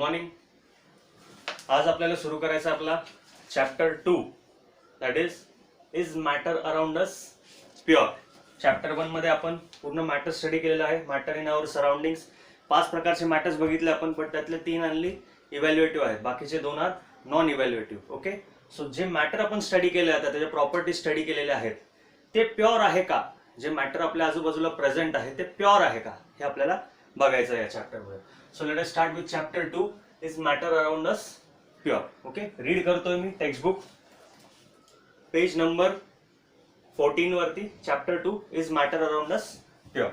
Morning. आज आपल्याला सुरू करायचा आपला chapter 2, that is matter around us pure. Chapter 1 मध्ये आपण पूर्ण मॅटर स्टडी केलेला आहे. Matter in our surroundings. 5 प्रकारचे मॅटर्स बघितले आपण, पण त्यातले 3 आणली इव्हॅल्युएटिव्ह आहेत, बाकीचे 2 आहेत नॉन इव्हॅल्युएटिव्ह. ओके, सो जे मॅटर आपण स्टडी केले आता त्याच्या प्रॉपर्टी स्टडी केलेल्या आहेत ते प्युअर आहे का, जे मॅटर आपल्या आजूबाजूला प्रेझेंट आहे ते प्युअर आहे का, हे आपल्याला बघायचं आहे या चॅप्टरमध्ये. So let us start with chapter 2, is matter around us pure. Okay, read करतोय मी टेक्स्टबुक पेज नंबर 14 वरती. Chapter 2 is matter around us pure.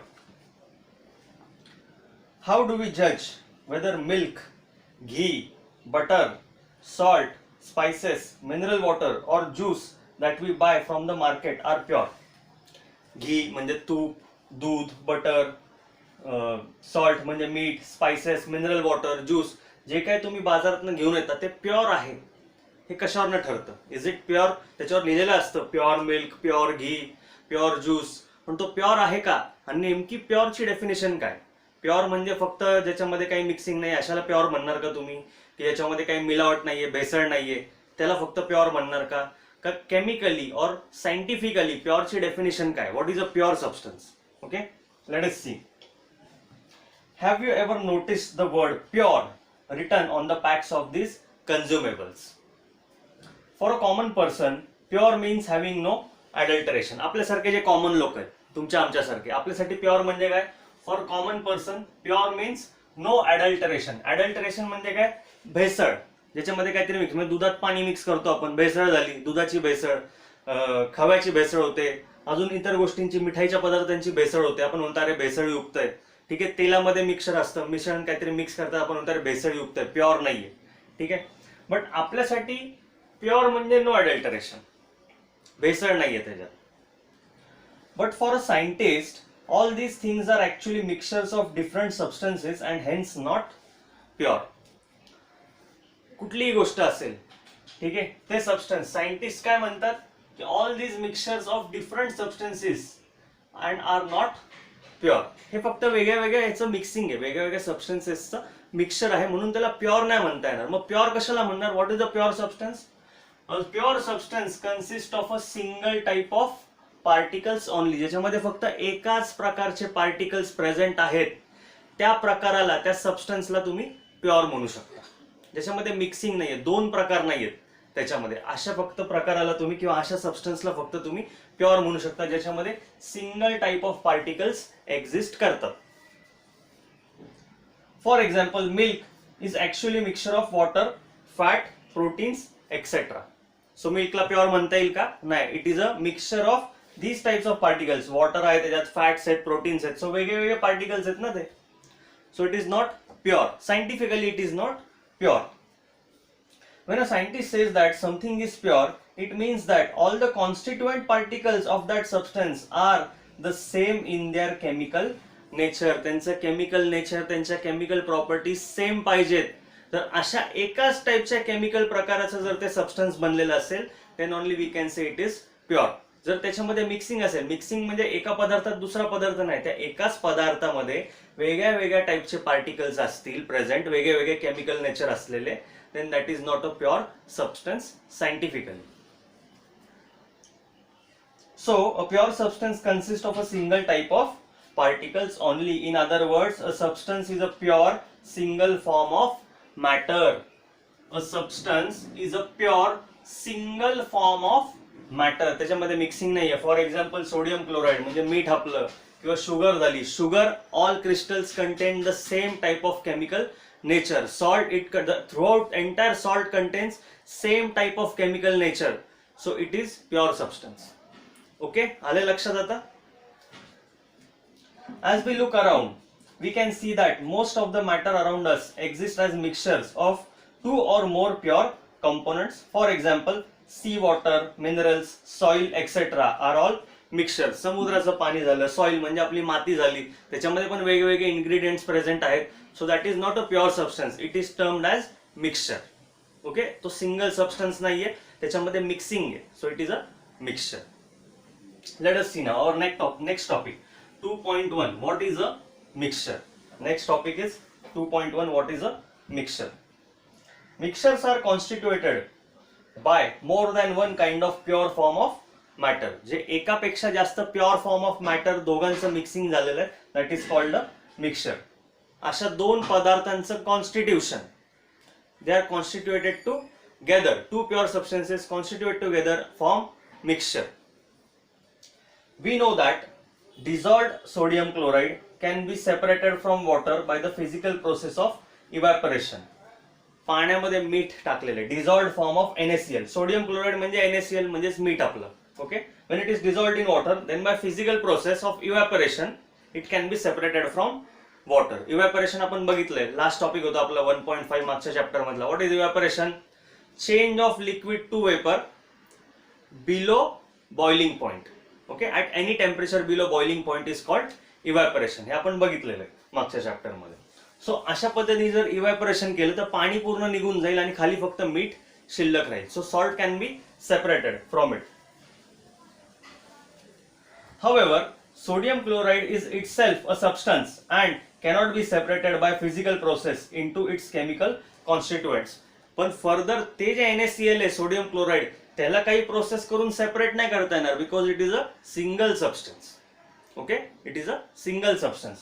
How do we जज whether milk, ghee, butter, salt, spices, mineral water or juice that we buy from the market are pure? घी म्हणजे तूप, दूध, butter, salt म्हणजे मीठ, spices, mineral water, juice, जे काही तुम्ही बाजारातून घेऊन येता ते प्युअर आहे. हे कशावरनं ठरतं? Is it pure? त्याच्यावर लिहिलेलं असतं प्युअर मिल्क, प्युअर घी, प्युअर ज्यूस, पण तो प्युअर आहे का? आणि नेमकी प्युअरची डेफिनेशन काय? प्युअर म्हणजे फक्त ज्याच्यामध्ये काही मिक्सिंग नाही अशाला प्युअर म्हणणार का तुम्ही? की याच्यामध्ये काही मिलावट नाहीये, भेसळ नाहीये, त्याला फक्त प्युअर म्हणणार का? का केमिकली और सायंटिफिकली प्युअरची डेफिनेशन काय? What is a pure substance? Okay, let us see. Have you ever noticed the word pure written on the packs of this consumables? For a common person pure means having no adulteration. आपल्यासारखे जे common लोक आहेत, तुमच्या आमच्यासारखे, आपल्यासाठी pure म्हणजे काय? For common person pure means no adulteration. Adulteration म्हणजे काय? भेसळ, ज्याच्यामध्ये काहीतरी मिक्स, म्हणजे दुधात पाणी मिक्स करतो आपण, भेसळ झाली, दुधाची भेसळ, खव्याची भेसळ होते, अजून इतर गोष्टींची, मिठाईच्या पदार्थांची भेसळ होते, आपण म्हणतो अरे भेसळयुक्त आहे. ठीक आहे, तेलामध्ये मिक्सर असतं, मिश्रण काहीतरी मिक्स करतात, आपण म्हणतो अरे भेसळयुक्त आहे, प्युअर नाहीये. ठीक आहे, बट आपल्यासाठी प्युअर म्हणजे नो अडल्टरेशन, भेसळ नाहीये त्याच्यात. But for a scientist all these things are actually mixtures of different substances and hence not pure. कुठलीही गोष्ट असेल, ठीक आहे, ते सबस्टन्स सायंटिस्ट काय म्हणतात की all these mixtures of different substances and are not pure. हे फक्त वेगळ्या वेगळ्या ह्याचं मिक्सिंग आहे, वेगळ्या वेगळ्या सबस्टन्सेसचं मिक्सचर आहे, म्हणून त्याला प्युअर नाही म्हणता येणार. मग प्युअर कशाला म्हणणार? What is a pure substance? A pure substance consist of a single type of particles only. ज्याच्यामध्ये फक्त एकाच प्रकारचे पार्टिकल्स प्रेझेंट आहेत, त्या प्रकाराला, त्या सबस्टन्सला तुम्ही प्युअर म्हणू शकता. ज्याच्यामध्ये मिक्सिंग नाहीये, 2 प्रकार नाहीयेत त्याच्यामध्ये, अशा फक्त प्रकाराला तुम्ही किंवा अशा सबस्टन्सला फक्त तुम्ही प्युअर म्हणू शकता, ज्याच्यामध्ये single type of particles exist करतात. For example, milk is actually mixture of water, fat, proteins etcetera. So मिल्कला प्युअर म्हणता येईल का? नाही. It is a mixture of these types of particles. Water आहे, त्याच्यात फॅट्स आहेत, प्रोटीन्स आहेत, सो वेगळे वेगळे पार्टिकल्स आहेत ना ते. So it is not pure. Scientifically it is not pure. When a scientist says that something is pure, it means that all the constituent particles of that substance are the same in their chemical nature. त्यांचं chemical nature, त्यांच्या chemical properties same पाहिजेत. तर अशा एकाच टाइपच्या chemical प्रकाराचं जर ते substance बनलेलं असेल, then only we can say it is pure. जर त्याच्यामध्ये मिक्सिंग असेल, मिक्सिंग म्हणजे एका पदार्थात दुसरा पदार्थ नाही, त्या एकाच पदार्थामध्ये वेगळ्या वेगळ्या टाइपचे पार्टिकल्स असतील प्रेझेंट, वेगळे वेगळे केमिकल नेचर असलेले, then that is not a pure substance scientifically. So a pure substance consists of a single type of particles only. In other words, a substance is a pure single form of matter. A substance is a pure single form of matter. त्याच्यामध्ये mixing नाहीये. For example, sodium chloride म्हणजे मीठ आपलं, किंवा sugar झाली, sugar, all crystals content the same type of chemical nature. Salt, it throughout entire salt contains same type of chemical nature. So it is pure substance. Okay, आले लक्षात आता? As we look around, we can see that most of the matter around us exists as mixtures of 2 or more pure components. For example, sea water, minerals, soil etcetera are all mixture. समुद्राचं पाणी झालं, soil म्हणजे आपली माती झाली, त्याच्यामध्ये पण वेगवेगळे इन्ग्रेडियंट्स प्रेझेंट आहेत. So that is not a pure substance, it is termed as mixture. Okay, तो सिंगल सबस्टन्स नाहीये, त्याच्यामध्ये मिक्सिंग आहे. So it is a mixture. Let us see now our next topic 2.1. What is a mixture? Next topic is 2.1. What is a mixture. Mixtures are constituted by more than one kind of pure form of matter. जे एकापेक्षा जास्त pure form of matter दोघांचं mixing झालेलं आहे, that is called a mixture. अशा दोन पदार्थांचं constitution, they are constituted together, two pure substances constitute together form mixture. We know that dissolved sodium chloride can be separated from water by the physical process of evaporation. पाण्यामध्ये मीठ टाकलेले, dissolved form of NaCl. Sodium chloride म्हणजे NaCl म्हणजेच मीठ आपलं. Okay, when it is dissolved in water, then by physical process of evaporation it can be separated from water. Evaporation आपण बघितलंय, last topic होता आपला 1.5 मागच्या चॅप्टर मधला. What is evaporation? Change of liquid to vapor below boiling point. Okay, at any temperature below boiling point is called evaporation. हे आपण बघितलेलं आहे मागच्या चॅप्टर मध्ये. सो अशा पद्धतीने जर इव्हॅपोरेशन केलं तर पाणी पूर्ण निघून जाईल आणि खाली फक्त मीठ शिल्लक राहील. So salt can be separated from it. However, sodium chloride is itself a substance and cannot be separated by physical process into its chemical constituents. पण फर्दर ते जे NaCl आहे सोडियम क्लोराइड, त्याला काही प्रोसेस करून सेपरेट नाही करता येणार, because it is a single substance. Okay, it is a single substance.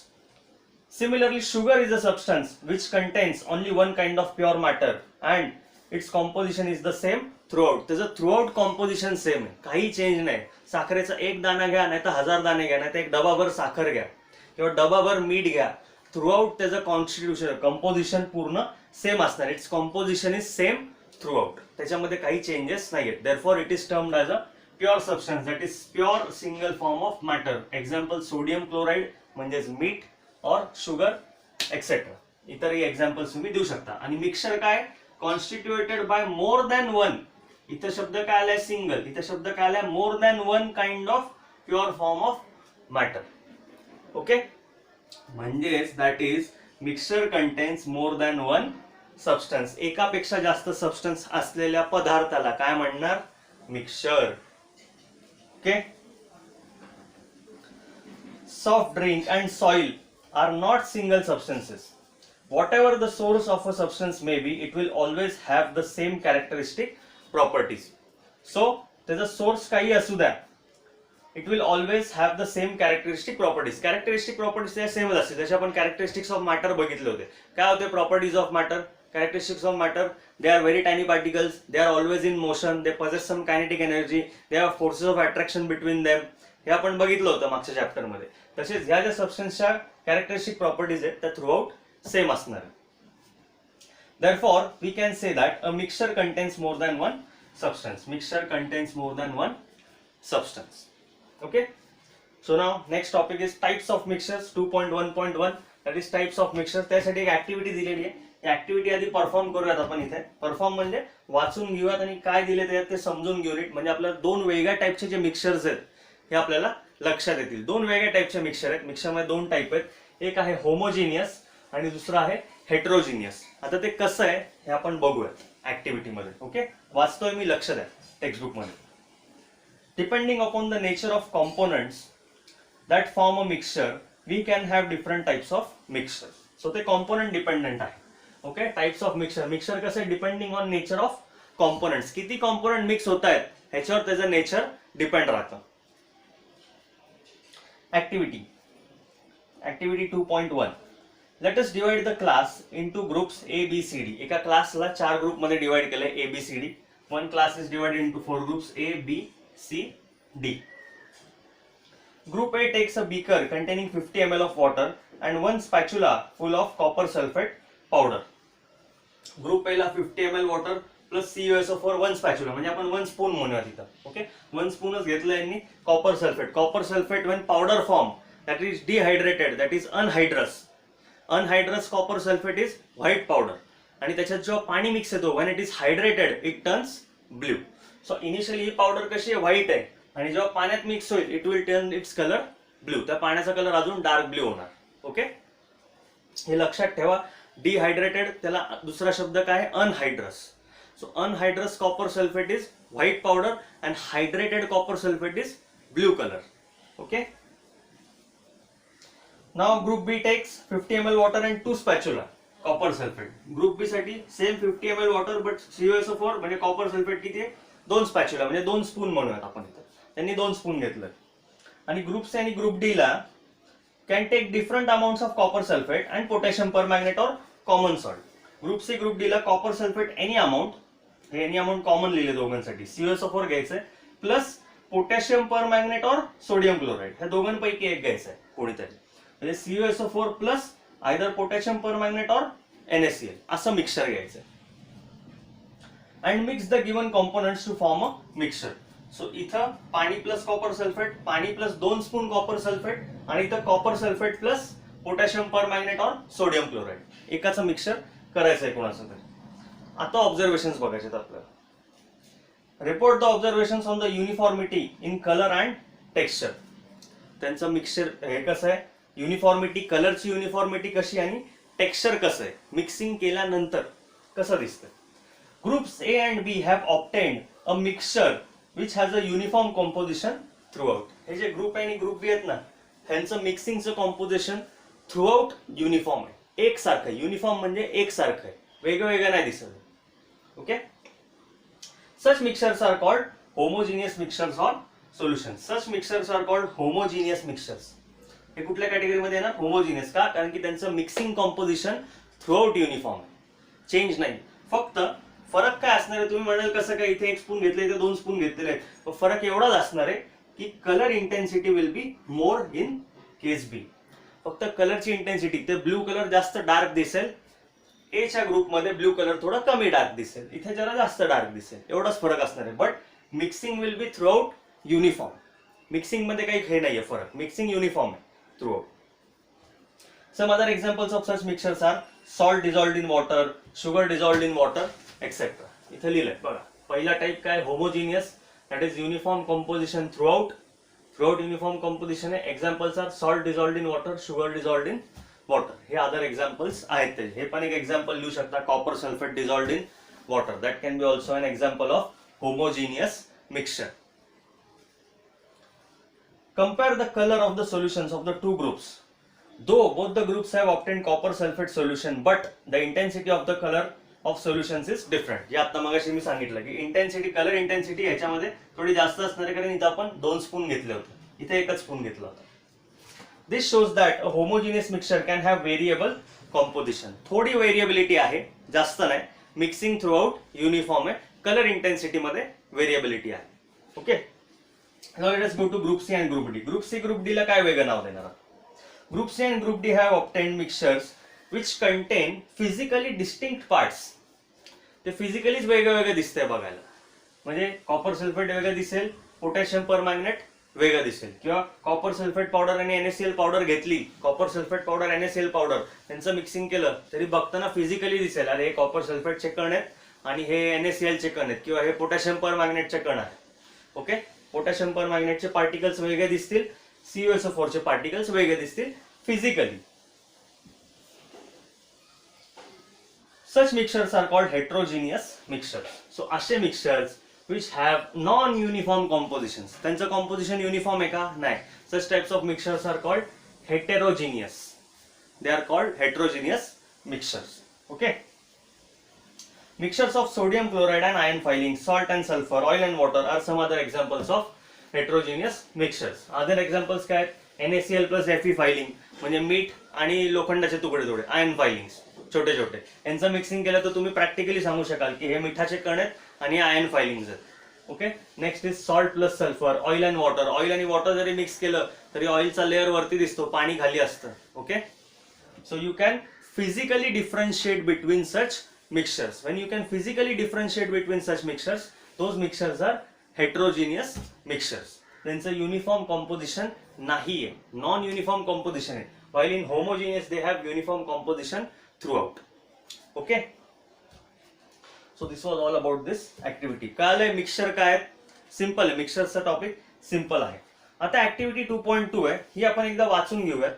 Similarly sugar is a substance which contains only one kind of pure matter and its composition is the same throughout. त्याचं throughout composition same आहे, काही change नाही. साखरेचा एक दाना घ्या, नाही तर 1000 दाणे घ्या, नाही तर एक डबाभर साखर घ्या किंवा डबाभर मीठ घ्या, थ्रूआउट त्याचं कॉन्स्टिट्यूशन कंपोजिशन पूर्ण सेम असणार. Its composition is same throughout, त्याच्यामध्ये काही चेंजेस नाही आहेत. Therefore it is termed as a pure substance, that is pure single form of matter. Example sodium chloride म्हणजेच मीठ और शुगर एक्सेट्रा. इतरही एक्झाम्पल्स तुम्ही देऊ शकता. आणि मिक्सचर काय? Constituted by more than one. इथं शब्द काय आलाय? सिंगल. इथं शब्द काय आलाय? More than one kind of pure form of matter. Okay, म्हणजेच that is mixture contains more than one substance. एकापेक्षा जास्त सबस्टन्स असलेल्या पदार्थाला काय म्हणणार? Mixture. Okay, soft drink and soil are not single substances. Whatever the source of a substance may be, it will always have the same characteristic properties. So, त्याचा source काही असू द्या, it will always have the same characteristic properties. Characteristic properties त्या सेमच असतील. जसे आपण characteristics of matter बघितले होते. काय होते properties of matter? Characteristics of matter, they are very tiny particles, they are always in motion, they possess some kinetic energy, they have forces of attraction between them. हे आपण बघितलं होतं मागच्या chapter मध्ये. तसेच ह्या ज्या सबस्टन्सच्या कॅरेक्टरिस्टिक प्रॉपर्टीज आहेत त्या थ्रूआउट सेम असणार. Therefore, we can say that a mixture contains more than one substance. Mixture contains more than one substance. Okay. So now next topic is types of mixtures 2.1.1. That is types of mixtures. त्यासाठी एक activity दिलेली आहे. ही activity आधी perform करूयात आपण इथे. Perform म्हणजे वाचून घेऊयात आणि काय दिले ते समजून घेऊ. म्हणजे आपल्याला दोन वेगळ्या टाईपचे जे मिक्सचर्स आहेत हे आपल्याला लक्षात येतील. दोन वेगळ्या टाईपचे मिक्सचर आहेत. मिक्सचरमध्ये दोन टाईप आहेत. एक आहे होमोजिनियस आणि दुसरं आहे हेट्रोजिनियस. आता ते कसं आहे हे आपण बघूयात ऍक्टिव्हिटी मध्ये. ओके, वाचतोय मी, लक्ष द्या टेक्स्टबुक मध्ये. Depending upon the nature of components that form a mixture we can have different types of mixture. So ते कॉम्पोनंट डिपेंडंट आहे. Okay, types of mixture. Mixture कसं आहे? Depending on nature of components. किती component mix होत आहेत ह्याच्यावर त्याचं nature depend राहतं. Activity 2.1. Let us divide the class into groups A, B, C, D. एका क्लासला 4 ग्रुप मध्ये डिवाइड केलंय A, B, C, D. One class is divided into 4 groups A, B, C, D. Group A takes a beaker containing 50 ml of water and one spatula full of copper sulfate powder. Group A ला 50 ml water plus CuSO4 one spatula, म्हणजे आपण 1 spoon म्हणूया तिथं. Okay, 1 स्पूनच घेतलं यांनी copper sulphate. Copper sulphate when powder form, that is dehydrated, that is anhydrous. Anhydrous copper sulphate is white powder. आणि त्याच्यात जेव्हा पाणी मिक्स येतो, when it is hydrated it turns blue. So initially ही पावडर कशी आहे? व्हाईट आहे. आणि जेव्हा पाण्यात मिक्स होईल it will turn its colour blue. त्या पाण्याचा कलर अजून डार्क ब्ल्यू होणार. ओके, हे लक्षात ठेवा. डिहायड्रेटेड त्याला दुसरा शब्द काय आहे? Anhydrous. So anhydrous copper sulphate is white powder and hydrated copper sulphate is blue colour. Okay. Now group B takes 50 ml water and 2 spatula. Copper sulphate. Group B साठी same 50 ml water but CuSO4 म्हणजे copper sulphate किती आहे 2 spatula म्हणजे 2 spoon म्हणूयात आपण इथं. त्यांनी 2 spoon घेतलं. आणि ग्रुप सी आणि ग्रुप डी ला can take different amounts of copper sulphate and potassium permanganate और common salt. Group C group D ला कॉपर सल्फेट एनी अमाऊंट, हे एनी अमाऊंट कॉमन लिहिले दोघांसाठी, CuSO4 घ्यायचंय प्लस पोटॅशियम परमॅंगनेट और sodium chloride ह्या दोघांपैकी एक घ्यायचं आहे कोणीतरी. म्हणजे CuSO4 plus either potassium permanganate और NaCl असं मिक्सचर घ्यायचं. And mix the given components to form a mixture. So इथं पाणी प्लस कॉपर सल्फेट, पाणी प्लस 2 स्पून कॉपर सल्फेट आणि इथं copper sulphate plus potassium permanganate और सोडियम क्लोराइड एकाचं मिक्सचर करायचं आहे कोणाचं तरी. आता ऑब्झर्वेशन्स बघायचे आपल्याला. Report the observations on the uniformity in colour and texture. त्यांचं मिक्सचर हे कसं आहे, युनिफॉर्मिटी, कलरची युनिफॉर्मिटी कशी आणि टेक्स्चर कसं आहे, मिक्सिंग केल्यानंतर कसं दिसतं. Groups A and B have obtained a mixture which has a uniform composition throughout. हे जे ग्रुप A आणि ग्रुप B आहेत ना, ह्यांचं मिक्सिंगचं कॉम्पोजिशन थ्रूआउट युनिफॉर्म आहे, एकसारखं आहे. युनिफॉर्म म्हणजे एकसारखं आहे, वेगळं नाही दिसत. Okay. Such mixtures are called homogeneous mixtures or solutions. Such mixtures are called homogeneous mixtures. हे कुठल्या कॅटेगरीमध्ये येणार, होमोजिनियस. का, कारण की त्यांचं मिक्सिंग कॉम्पोजिशन थ्रूआउट युनिफॉर्म आहे, चेंज नाही. फक्त फरक काय असणार आहे, तुम्ही म्हणाल कसं काय, इथे 1 स्पून घेतले इथे 2 स्पून घेतलेले आहेत, पण फरक एवढाच असणार आहे की colour intensity will be more in case B. फक्त कलरची इंटेन्सिटी, ते ब्ल्यू कलर जास्त डार्क दिसेल, एच्या ग्रुपमध्ये ब्ल्यू कलर थोडा कमी डार्क दिसेल, इथे जरा जास्त डार्क दिसेल, एवढाच फरक असणार आहे. But mixing will be throughout uniform. Mixing मध्ये काही हे नाहीये फरक, मिक्सिंग युनिफॉर्म आहे throughout. Some other examples of such mixtures are salt dissolved in water, sugar dissolved in water, etc. इथे लिहिलंय बघा. पहिला टाइप काय, homogeneous, that is uniform composition throughout uniform composition आहे. Examples are salt dissolved in water, sugar dissolved in water. हे other examples आहेत त्याचे. हे पण एक एक्झाम्पल लिहू शकता, copper sulphate dissolved in water, that can be also an example of homogeneous mixture. Compare the color of the solutions of the two groups. Though both the groups have obtained copper sulfate solution, but the intensity of the color of solutions is different. जे आता मगाशी मी सांगितलं की intensity, colour intensity ह्याच्यामध्ये थोडी जास्त असणार आहे, कारण इथं आपण 2 स्पून घेतले होते, इथे 1च स्पून घेतला होता. This shows that a homogeneous mixture can have variable composition. थोडी व्हेरिएबिलिटी आहे, जास्त नाही. मिक्सिंग थ्रूआउट युनिफॉर्म आहे, कलर इंटेन्सिटी मध्ये व्हेरिएबिलिटी आहे. Okay. Now let us go to group C and group D. Group C, group D ला काय वेगळं नाव देणार? Group C and group D have obtained mixtures which contain physically distinct parts. ते फिजिकलीच वेगळे दिसतंय बघायला. म्हणजे कॉपर सल्फेट वेगळं दिसेल, पोटॅशियम परमॅंगनेट वेगळं दिसेल, किंवा कॉपर सल्फेट पावडर आणि NaCl पावडर घेतली, copper sulphate powder NaCl powder त्यांचं मिक्सिंग केलं तरी बघताना फिजिकली दिसेल, अरे हे कॉपर सल्फेटचे कण आहेत आणि हे NaClचे कण आहेत, किंवा हे पोटॅशियम परमॅंगनेटचे कण आहेत. ओके. पोटॅशियम परमॅंगनेटचे पार्टिकल्स वेगळे दिसतील, CuSO4 चे पार्टिकल्स वेगळे दिसतील physically. Such mixtures are called heterogeneous mixtures. So असे mixtures which have non-uniform compositions. त्यांचं कॉम्पोजिशन युनिफॉर्म आहे का? नाही. Such types of mixtures are called heterogeneous. They are called heterogeneous mixtures. Okay. Mixtures of sodium chloride and iron filings, salt and sulfur, oil and water are some other examples of heterogeneous mixtures. Other examples काय आहेत? NaCl plus Fe filing म्हणजे मीठ आणि लोखंडाचे तुकडे थोडे, iron filings छोटे छोटे, यांचं मिक्सिंग केलं तर तुम्ही प्रॅक्टिकली सांगू शकाल की हे मिठाचे कण आहेत आणि आयर्न फाइलिंग्स आहेत. Okay. Next is salt plus sulphur, oil and water. Oil आणि वॉटर जरी मिक्स केलं तरी ऑइलचा लेअर वरती दिसतो, पाणी खाली असतं. Okay. So you can physically differentiate between such mixtures. When you can physically differentiate between such mixtures, those mixtures are heterogeneous mixtures. त्यांचं युनिफॉर्म कॉम्पोजिशन नाहीये, नॉन युनिफॉर्म कॉम्पोजिशन आहे. While in homogeneous they have uniform composition throughout. Okay. So this was all about this activity. कळालंय mixture काय आहे? Simple आहे, मिक्सचरचा topic simple आहे. आता activity 2.2 आहे, ही आपण एकदा वाचून घेऊयात.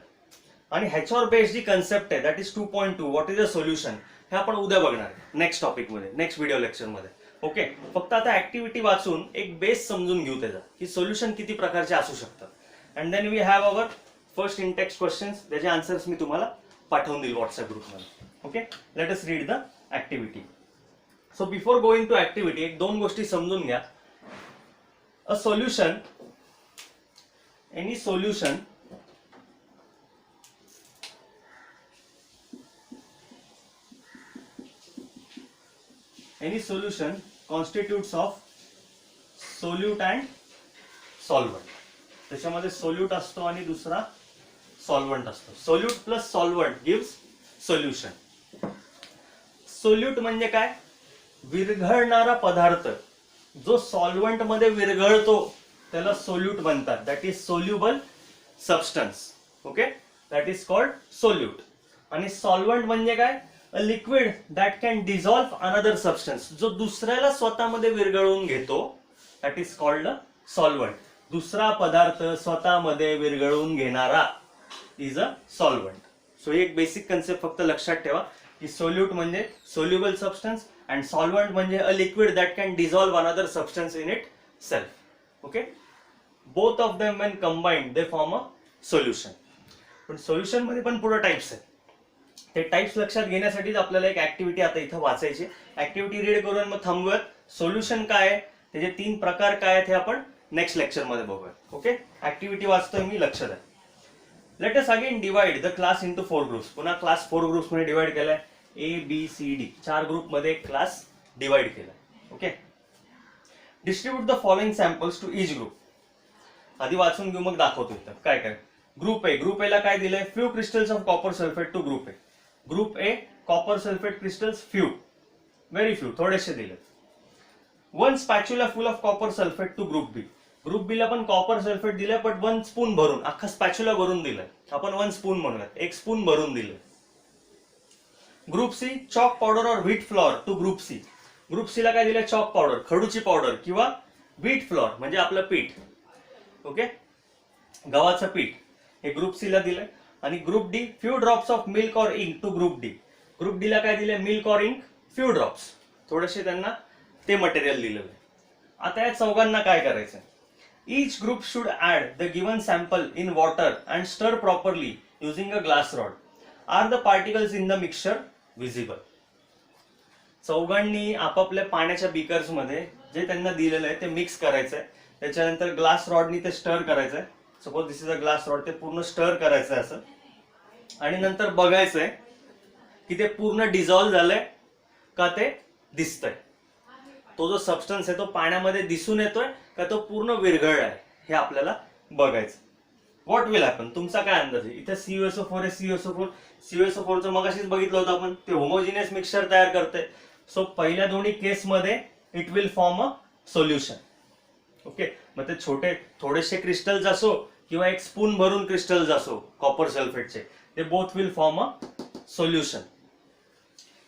आणि ह्याच्यावर बेस्ड जी कन्सेप्ट आहे that is 2.2, what is a solution, हे आपण उद्या बघणार आहे नेक्स्ट टॉपिक मध्ये, नेक्स्ट व्हिडिओ लेक्चर मध्ये. ओके. फक्त आता ऍक्टिव्हिटी वाचून एक बेस समजून घेऊ त्याचा, की सोल्युशन किती प्रकारचे असू शकतात. And then we have our first in text questions, त्याचे आन्सर्स मी तुम्हाला पाठवून देईल व्हॉट्सअप ग्रुपमध्ये. Okay, let us read the activity. So before going to activity एक दोन गोष्टी समजून घ्या. A solution, any solution constitutes of solute and solvent. त्याच्यामध्ये सोल्यूट असतो आणि दुसरा सॉल्व्हंट असतो. Solute plus solvent gives solution. Solute म्हणजे काय? विरघळणारा पदार्थ जो सॉल्व्हंट मध्ये विरघळतो त्याला सोल्यूट म्हणतात. That is soluble substance. Okay, that is called solute. आणि सॉल्व्हंट म्हणजे काय? A liquid that can dissolve another substance, जो दुसऱ्याला स्वतःमध्ये विरघळवून घेतो, that is called a solvent. दुसरा पदार्थ स्वतःमध्ये विरघळवून घेणारा इज अ सॉल्व्हंट. सो एक बेसिक कन्सेप्ट फक्त लक्षात ठेवा की सोल्यूट म्हणजे सोल्युबल सबस्टन्स अँड सॉल्व्हंट म्हणजे a liquid that can dissolve another substance in it self. Okay, both of them when combined they form a solution. पण solution मध्ये पण पुढे टाइप्स आहेत. ते टाइप्स लक्षात घेण्यासाठीच आपल्याला एक ऍक्टिव्हिटी आता इथं वाचायची. ऍक्टिव्हिटी रीड करून मग थांबूयात. सोल्युशन काय आहे, त्याचे 3 प्रकार काय आहेत हे आपण नेक्स्ट लेक्चर मध्ये बघूया. ओके, ऍक्टिव्हिटी वाचतोय मी, लक्ष द्या. Let us again divide the class into 4 groups. पुन्हा क्लास 4 ग्रुप्स मध्ये डिवाइड केलाय. ABCD 4 ग्रुप मध्ये क्लास डिवाइड केलाय. Okay, distribute the following samples to each group. आधी वाचून घेऊ मग दाखवतो इथं काय काय. ग्रुप ए, ग्रुप ए ला काय दिलंय? Few crystals of copper sulphate to group A. Group A copper sulphate crystals few, very few, थोडेसे दिले. 1 spatula full of copper sulphate to group B. Group B ला पण कॉपर सल्फेट दिलंय, पण 1 spoon भरून, अख्खा स्पॅच्युला भरून दिलंय. आपण 1 स्पून म्हणूयात, 1 स्पून भरून दिलंय. ग्रुप सी चॉक पावडर और wheat flour to group C. Group C ला काय दिलंय? चॉक पावडर, खडूची पावडर किंवा व्हीट फ्लॉर म्हणजे आपलं पीठ. ओके, गव्हाचं पीठ हे ग्रुप सी ला दिलंय. आणि group D few drops of milk और ink to group D. Group D ला काय दिलंय? मिल्क और इंक, फ्यू ड्रॉप्स, थोडेसे त्यांना ते मटेरियल दिलेलं आहे. आता या चौघांना काय करायचं? Each group should add the given sample in water and stir properly using a glass rod. Are the particles in the mixture visible. चौघांनी आपापल्या पाण्याच्या बीकर्स मध्ये जे त्यांना दिलेलं आहे ते मिक्स करायचंय. त्याच्यानंतर ग्लास रॉडनी ते स्टर करायचंय. Suppose this is a glass rod, ते पूर्ण स्टर करायचंय असं. आणि नंतर बघायचंय की ते पूर्ण डिझॉल्व झालंय का ते दिसतंय. तो जो सबस्टन्स आहे तो पाण्यामध्ये दिसून येतोय का तो पूर्ण विरघळलाय हे आपल्याला बघायचं. What will happen? तुमचा काय अंदाज आहे? इथे CuSO4 आहे. CuSO4 चं मगाशीच बघितलं होतं आपण, ते होमोजिनियस मिक्सचर तयार करते. सो पहिल्या दोन्ही केसमध्ये it will form a solution. Okay, मग ते छोटे थोडेसे क्रिस्टल्स असो किंवा 1 स्पून भरून क्रिस्टल्स असो कॉपर सल्फेटचे, ते both will form a solution.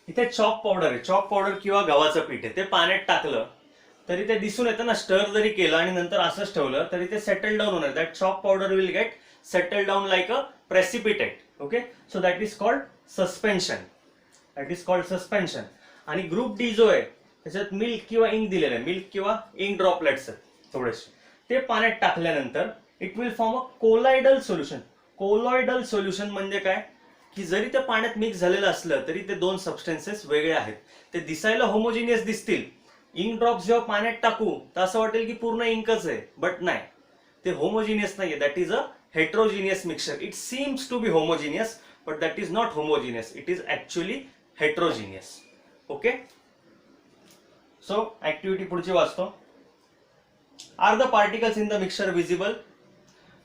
इथे चॉक पावडर आहे. चॉक पावडर किंवा गव्हाचं पीठ आहे. ते पाण्यात टाकलं तरी ते दिसून येतं ना. स्टर जरी केलं आणि नंतर असंच ठेवलं तरी ते सेटल डाऊन होणार. That chalk powder will get settle down like a precipitate. Okay, so that is called suspension. That is called suspension. आणि ग्रुप डी जो आहे त्याच्यात मिल्क किंवा इंक दिलेलं आहे. मिल्क किंवा इंक ड्रॉपलेट्स आहेत थोडेसे. ते पाण्यात टाकल्यानंतर it will form a colloidal solution. Colloidal solution म्हणजे काय? की जरी ते पाण्यात मिक्स झालेलं असलं तरी ते 2 सबस्टन्सेस वेगळे आहेत. ते दिसायला होमोजिनियस दिसतील. इंक ड्रॉप्स जेव्हा पाण्यात टाकू तर असं वाटेल की पूर्ण इंकच आहे, बट नाही, ते होमोजिनियस नाहीये. That is a heterogeneous mixture. It seems to be homogeneous but that is not homogeneous. It is actually heterogeneous. Okay, so activity पुढची वाचतो. Are the particles in the mixture visible?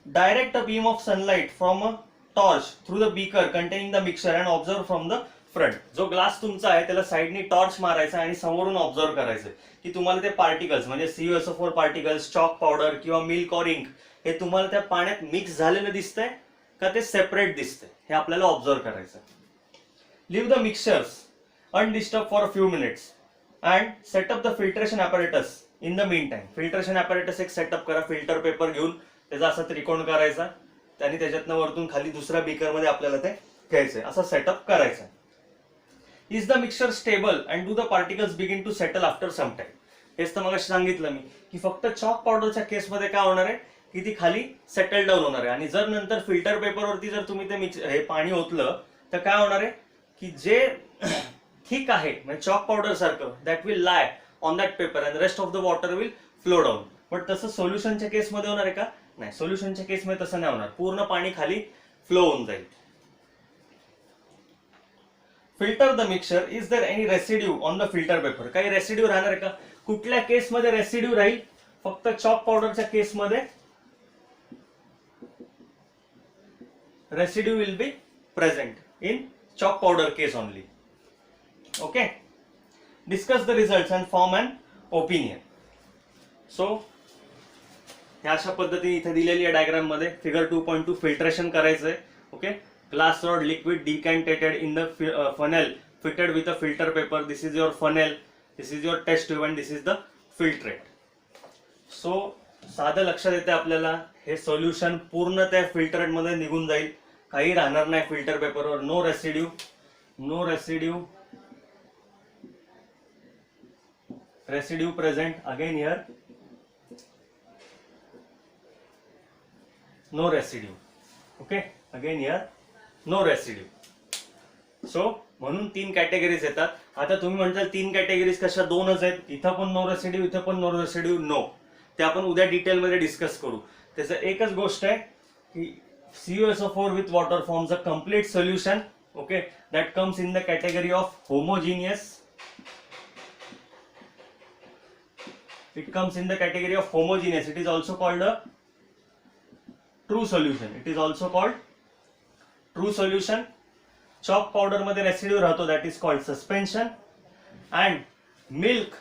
Direct a beam of sunlight from a torch through the beaker containing the mixture and observe from the front. जो glass तुमचा आहे त्याला साइडनी torch मारायचा आणि समोरून observe करायचं की तुम्हाला ते पार्टिकल्स म्हणजे CuSO4 पार्टिकल्स, चॉक पावडर किंवा मिल्क और इंक हे तुम्हाला त्या पाण्यात मिक्स झालेलं दिसतंय का ते सेपरेट दिसतंय हे आपल्याला ऑब्झर्व करायचं. Leave the mixtures undisturbed for a few minutes and set up the filtration apparatus in the mean time. Filtration apparatus एक सेटअप करा. फिल्टर पेपर घेऊन त्याचा असा त्रिकोण करायचा आणि त्याच्यातनं वरतून खाली दुसऱ्या बीकर मध्ये आपल्याला ते घ्यायचंय. असा सेटअप करायचा. Is the mixture stable and do the particles begin to settle after some time. हेच तर मगाशी सांगितलं मी की फक्त चॉक पावडरच्या केसमध्ये काय होणार आहे की ती खाली सेटल डाऊन होणार आहे. आणि जर नंतर फिल्टर पेपरवरती जर तुम्ही ते हे पाणी ओतलं तर काय होणार आहे? की जे थिक आहे म्हणजे चॉक पावडर सारखं, that will lie on that paper and rest of the water will flow down. But तसं सोल्युशनच्या केसमध्ये होणार आहे का? नाही, सोल्युशनच्या केसमध्ये तसं नाही होणार, पूर्ण पाणी खाली फ्लो होऊन जाईल. Filter the mixture. Is there any residue on the filter paper? काही रेसिड्यू राहणार आहे का? कुठल्या केसमध्ये रेसिड्यू राहील? फक्त चॉक पावडरच्या केसमध्ये residue will be present in chalk powder case only. Okay, discuss the results and form an opinion. So ह्या अशा पद्धतीने इथे दिलेली आहे डायग्राम मध्ये. फिगर 2.2 फिल्ट्रेशन करायचंय. Okay, glass rod liquid decantated in the funnel fitted with a filter paper. This is your funnel, this is your test tube and this is the filtrate. So साधं लक्षात येते आपल्याला, हे solution पूर्ण त्या filtrate मध्ये निघून जाईल, काही राहणार नाही फिल्टर पेपरवर. No residue, no residue, residue present again here, no residue. Okay, again here no residue. So म्हणून 3 कॅटेगरीज येतात. आता तुम्ही म्हणताल 3 कॅटेगरीज कशा? 2च आहेत. इथं पण नो रेसिड्यू, इथं पण नो रेसिड्यू. नो, ते आपण उद्या डिटेलमध्ये डिस्कस करू. त्याचं एकच गोष्ट आहे की CuSO4 with water forms a complete solution. Okay, that comes in the category of homogeneous. It comes in the category of homogeneous. It is also called a true solution. It is also called true solution. Chalk powder मध्ये residue राहतो, that is called suspension. And milk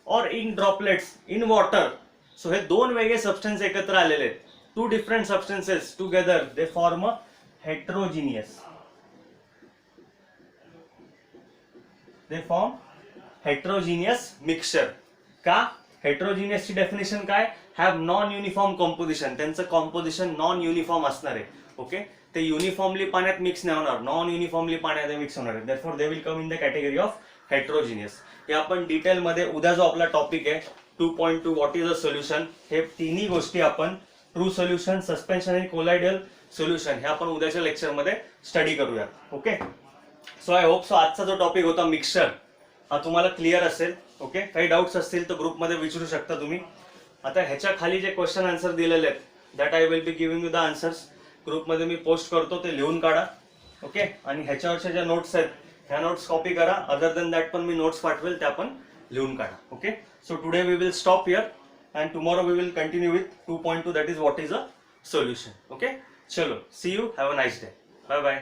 or ink droplets in water. So हे दोन वेगळे substance एकत्र आलेले आहेत. Two different substances together, they form a heterogeneous. They form heterogeneous mixture. का? heterogeneous ची डेफिनेशन काय? have non-uniform composition. त्यांचं कॉम्पोजिशन नॉन युनिफॉर्म असणार आहे. ओके, ते युनिफॉर्मली पाण्यात मिक्स नाही होणार, नॉन युनिफॉर्मली पाण्यात मिक्स होणार आहे. therefore they will come in the category of heterogeneous. हे आपण डिटेल मध्ये उद्या जो आपला टॉपिक आहे 2.2 व्हॉट इज अ सोल्युशन, हे तिन्ही गोष्टी आपण ट्रू सोल्युशन, सस्पेन्शन आणि कोलायडियल सोल्युशन हे आपण उद्याच्या लेक्चरमध्ये स्टडी करूया. Okay, so I hope so आजचा जो टॉपिक होता मिक्सचर हा तुम्हाला क्लिअर असेल. ओके, काही डाऊट्स असतील तर ग्रुपमध्ये विचारू शकता तुम्ही. आता ह्याच्या खाली जे क्वेश्चन आन्सर दिलेले आहेत that I will be giving you the answers. ग्रुपमध्ये मी पोस्ट करतो, ते लिहून काढा. ओके, आणि ह्याच्यावरच्या ज्या नोट्स आहेत ह्या नोट्स कॉपी करा. अदर देन दॅट पण मी नोट्स पाठवेल, त्या पण लिहून काढा. Okay, so today we will stop here and tomorrow we will continue with 2.2, that is what is a solution. Okay, chalo, see you, have a nice day, bye bye.